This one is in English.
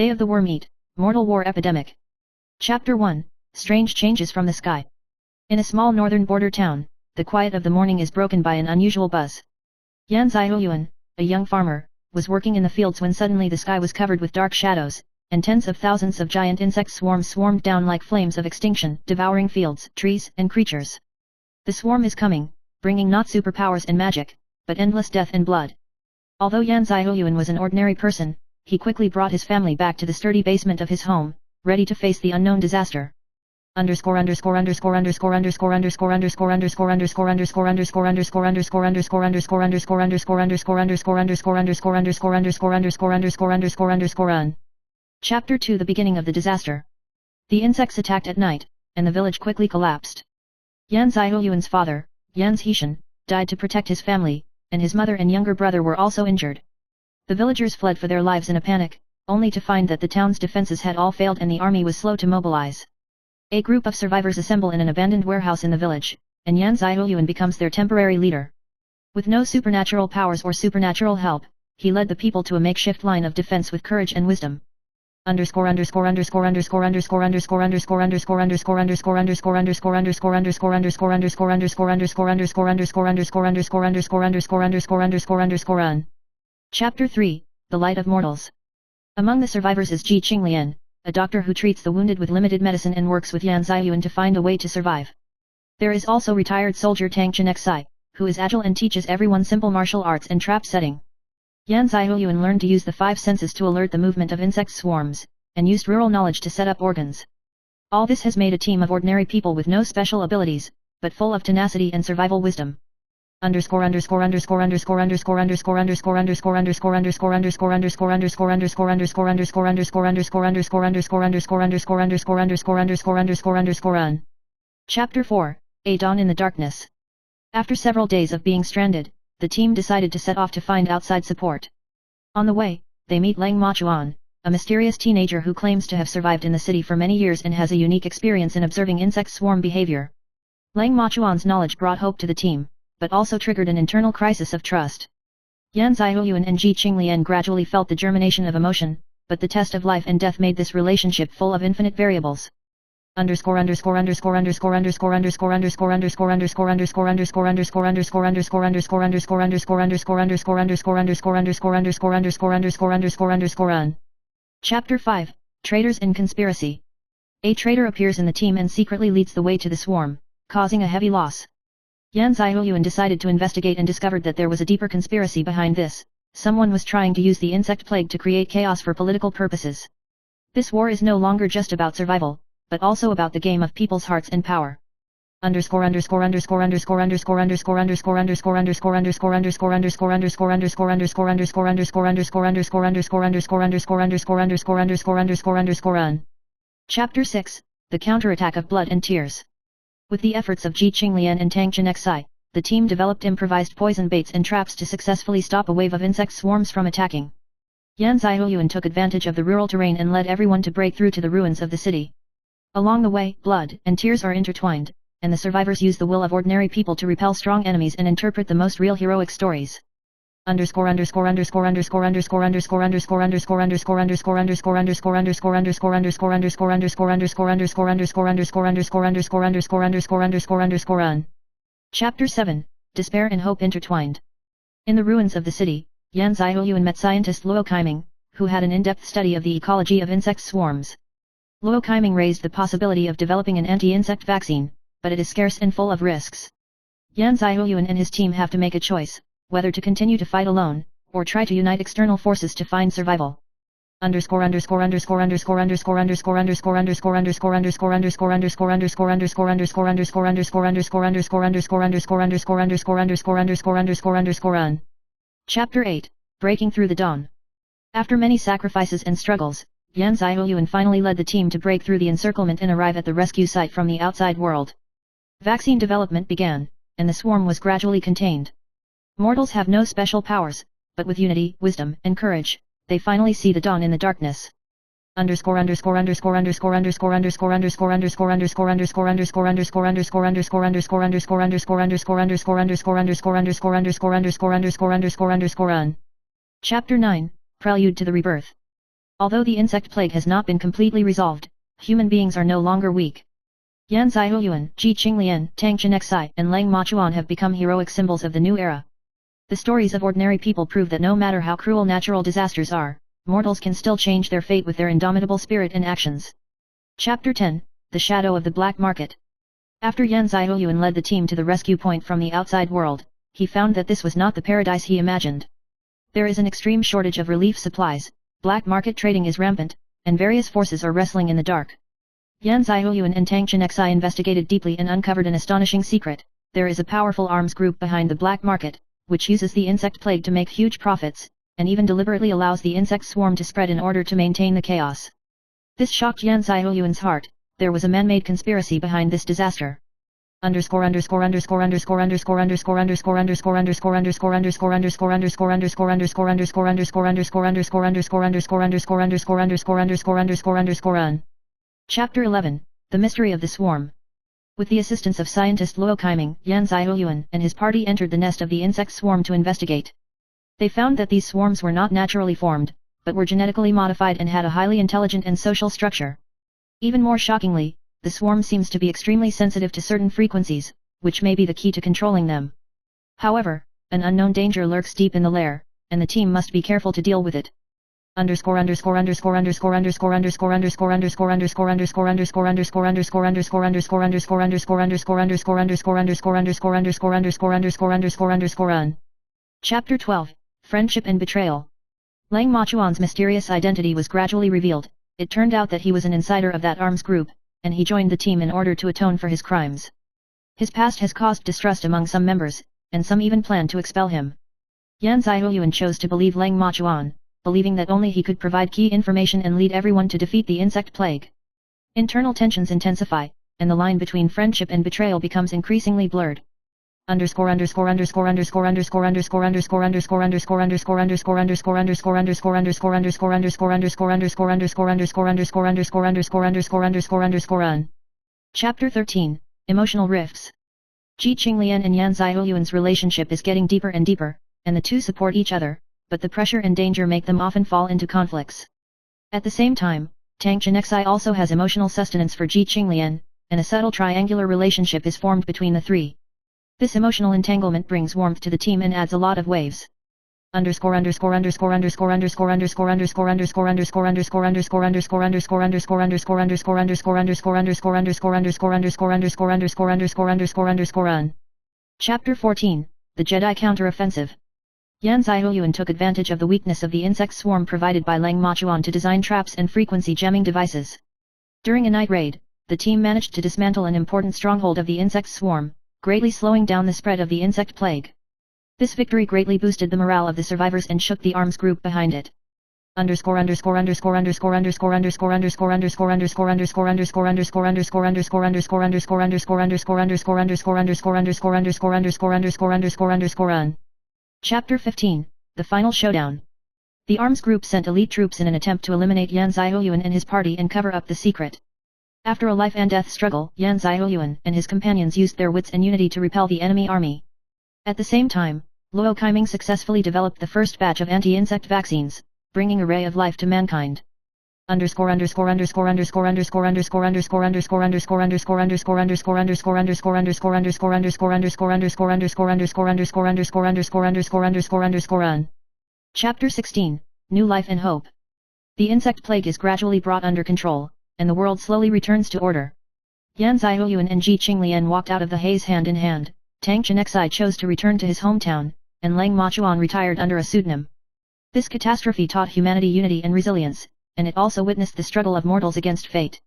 Day of the War Meet, Mortal War Epidemic. Chapter 1, Strange Changes from the Sky. In a small northern border town, the quiet of the morning is broken by an unusual buzz. Yan Ziyuan, a young farmer, was working in the fields when suddenly the sky was covered with dark shadows, and tens of thousands of giant insect swarms swarmed down like flames of extinction, devouring fields, trees, and creatures. The swarm is coming, bringing not superpowers and magic, but endless death and blood. Although Yan Ziyuan was an ordinary person, he quickly brought his family back to the sturdy basement of his home, ready to face the unknown disaster. Chapter 2 The beginning of the disaster. The insects attacked at night, and the village quickly collapsed. Yan Ziyuan's father, Yan Zhishan, died to protect his family, and his mother and younger brother were also injured. The villagers fled for their lives in a panic, only to find that the town's defenses had all failed and the army was slow to mobilize. A group of survivors assemble in an abandoned warehouse in the village, and Yan Ziyuan becomes their temporary leader. With no supernatural powers or supernatural help, he led the people to a makeshift line of defense with courage and wisdom. Chapter 3, The Light of Mortals. Among the survivors is Ji Qinglian, a doctor who treats the wounded with limited medicine and works with Yan Ziyuan to find a way to survive. There is also retired soldier Tang Chenexai, who is agile and teaches everyone simple martial arts and trap setting. Yan Ziyuan learned to use the 5 senses to alert the movement of insect swarms, and used rural knowledge to set up organs. All this has made a team of ordinary people with no special abilities, but full of tenacity and survival wisdom. Chapter 4, A Dawn in the Darkness. After several days of being stranded, the team decided to set off to find outside support. On the way, they meet Lang Machuan, a mysterious teenager who claims to have survived in the city for many years and has a unique experience in observing insect swarm behavior. Lang Machuan's knowledge brought hope to the team, but also triggered an internal crisis of trust. Yan Ziyuan and Ji Qinglian gradually felt the germination of emotion, but the test of life and death made this relationship full of infinite variables. Chapter 5, Traitors and Conspiracy. A traitor appears in the team and secretly leads the way to the swarm, causing a heavy loss. Yan Ziyuan decided to investigate and discovered that there was a deeper conspiracy behind this. Someone was trying to use the insect plague to create chaos for political purposes. This war is no longer just about survival, but also about the game of people's hearts and power. Chapter 6, The Counterattack of Blood and Tears. With the efforts of Ji Qinglian and Tang Chenexai, the team developed improvised poison baits and traps to successfully stop a wave of insect swarms from attacking. Yan Ziyuan took advantage of the rural terrain and led everyone to break through to the ruins of the city. Along the way, blood and tears are intertwined, and the survivors use the will of ordinary people to repel strong enemies and interpret the most real heroic stories. Chapter 7, Despair and Hope Intertwined. In the ruins of the city, Yan Ziyuan met scientist Luo Qiming, who had an in-depth study of the ecology of insect swarms. Luo Qiming raised the possibility of developing an anti-insect vaccine, but it is scarce and full of risks. Yan Ziyuan and his team have to make a choice, whether to continue to fight alone, or try to unite external forces to find survival. Chapter 8, Breaking Through the Dawn. After many sacrifices and struggles, Yan Ziyuan finally led the team to break through the encirclement and arrive at the rescue site from the outside world. Vaccine development began, and the swarm was gradually contained. Mortals have no special powers, but with unity, wisdom, and courage, they finally see the dawn in the darkness. Chapter 9, Prelude to the Rebirth. Although the insect plague has not been completely resolved, human beings are no longer weak. Yan Ziyuan, Ji Qinglian, Tang Chenexai, and Lang Machuan have become heroic symbols of the new era. The stories of ordinary people prove that no matter how cruel natural disasters are, mortals can still change their fate with their indomitable spirit and actions. Chapter 10, The Shadow of the Black Market. After Yan Ziyuan led the team to the rescue point from the outside world, he found that this was not the paradise he imagined. There is an extreme shortage of relief supplies, black market trading is rampant, and various forces are wrestling in the dark. Yan Ziyuan and Tang Chenexai investigated deeply and uncovered an astonishing secret. There is a powerful arms group behind the black market, which uses the insect plague to make huge profits, and even deliberately allows the insect swarm to spread in order to maintain the chaos. This shocked Yan Ziyuan's heart. There was a man-made conspiracy behind this disaster. Chapter 11, The Mystery of the Swarm. With the assistance of scientist Luo Kaiming, Yan Ziyuan and his party entered the nest of the insect swarm to investigate. They found that these swarms were not naturally formed, but were genetically modified and had a highly intelligent and social structure. Even more shockingly, the swarm seems to be extremely sensitive to certain frequencies, which may be the key to controlling them. However, an unknown danger lurks deep in the lair, and the team must be careful to deal with it. Chapter 12, Friendship and Betrayal. Lang Machuan's mysterious identity was gradually revealed. It turned out that he was an insider of that arms group, and he joined the team in order to atone for his crimes. His past has caused distrust among some members, and some even planned to expel him. Yan Ziyuan chose to believe Lang Machuan, believing that only he could provide key information and lead everyone to defeat the insect plague. Internal tensions intensify, and the line between friendship and betrayal becomes increasingly blurred. Chapter 13, Emotional Rifts. Ji Qinglian and Yan Ziyuan's relationship is getting deeper and deeper, and the two support each other, but the pressure and danger make them often fall into conflicts. At the same time, Tang Chenexai also has emotional sustenance for Ji Qinglian, and a subtle triangular relationship is formed between the three. This emotional entanglement brings warmth to the team and adds a lot of waves. Chapter 14, The Jedi Counter-Offensive. Yan Ziyuan took advantage of the weakness of the insect swarm provided by Lang Machuan to design traps and frequency jamming devices. During a night raid, the team managed to dismantle an important stronghold of the insect swarm, greatly slowing down the spread of the insect plague. This victory greatly boosted the morale of the survivors and shook the arms group behind it. Chapter 15, The Final Showdown. The arms group sent elite troops in an attempt to eliminate Yan Ziyuan and his party and cover up the secret. After a life and death struggle, Yan Ziyuan and his companions used their wits and unity to repel the enemy army. At the same time, Luo Kaiming successfully developed the first batch of anti-insect vaccines, bringing a ray of life to mankind. Chapter 16, New Life and Hope. The insect plague is gradually brought under control, and the world slowly returns to order. Yan Ziyuan and Ji Qinglian walked out of the haze hand in hand. Tang Chenexai chose to return to his hometown, and Lang Machuan retired under a pseudonym. This catastrophe taught humanity unity and resilience, and it also witnessed the struggle of mortals against fate.